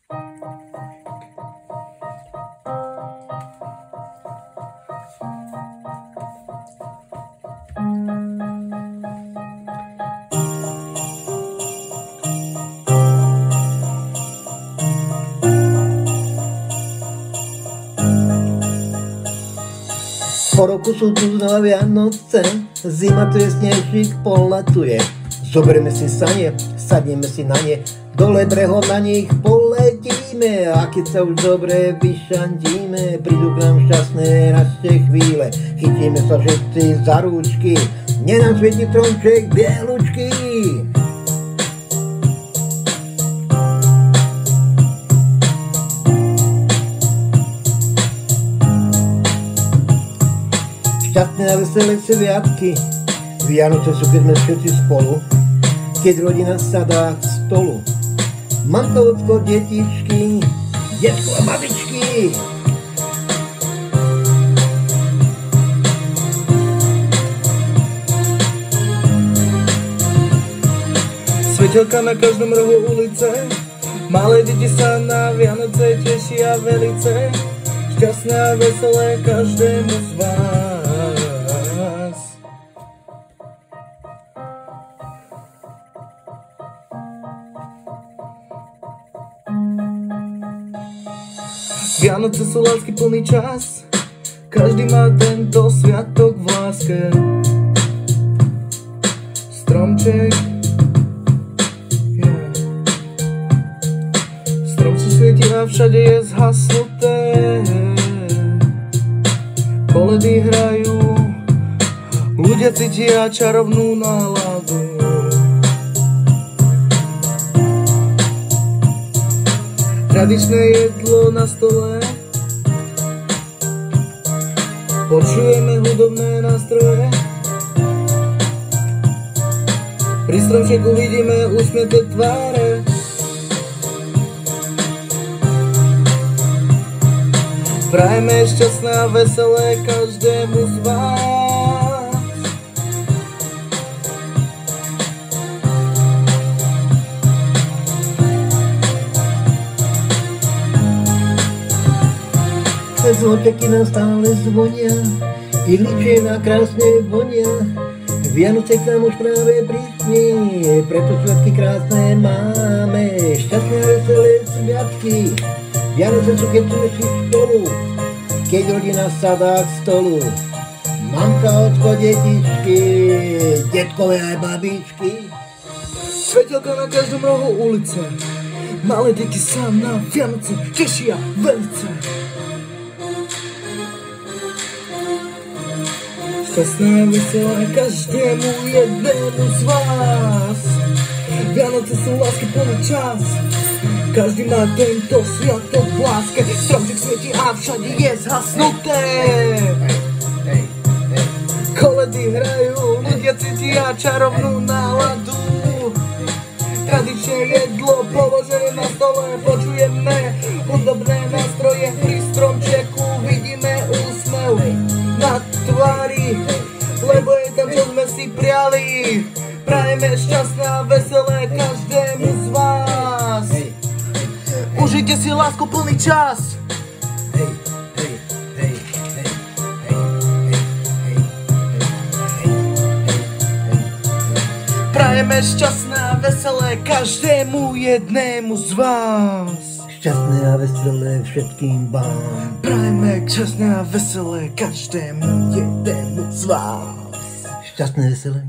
Po roku sú tu znova Vianoce, zima tu je, snežík poletuje. Zoberieme si sanie, sadneme si na ne, dole brehom na nich poletíme. A keď sa už dobre vyšandíme, prídu k nám šťastné rašie chvíle. Chytíme sa všetci za rúčky, nech nám svieti stromček bielučký. Šťastné a veselé sviatky, Vianoce sú, keď sme všetci spolu, keď rodina sadá k stolu. Mamka, ocko, detičky, detko a babičky. Svetelka na každom rohu ulice, malé deti sa na Vianoce tešia velice. Šťastné a veselé každému z vás. Vianoce sú lásky plný čas, každý má tento sviatok v láske. Stromček, stromček svieti a všade je zhasnuté. Koledy hrajú, ľudia cítia čarovnú náladu. Tradičné jedlo na stole, počujeme hudobné nástroje. Pri stromčeku vidíme usmiate tváre. Prajeme šťastné a veselé každému z vás. Zloteky nám stále zvonia, idličie na krásne vonia. Vianoce k nám už práve prišli, preto sviatky krásne máme. Šťastné a veselé sviatky, Vianoce sú, keď sme si spolu, keď rodina sadá k stolu. Mamka, ocko, detičky, detkové aj babičky. Svetelka na každom rohu ulice, malé deti sa na Vianoce tešia velice. Šťastné a veselé každému jednému z vás. Vianoce sú lásky plný čas, každý má tento sviatok v láske. Stromček svieti a všade je zhasnuté. Koledy hrajú, ľudia cítia čarovnú náladu. Tradičné jedlo položené na stole, počujeme hudobné nástroje. Pri stromčeku vidíme úsmev na tvári, lebo je tam, čo sme si priali. Prajeme šťastné a veselé každému z vás. Užite si lásku plný čas. Prajeme šťastné a veselé každému jednému z vás. Šťastné a veselé všetkým vám. Prajeme šťastné a veselé každému jednému z vás. Šťastné, veselé.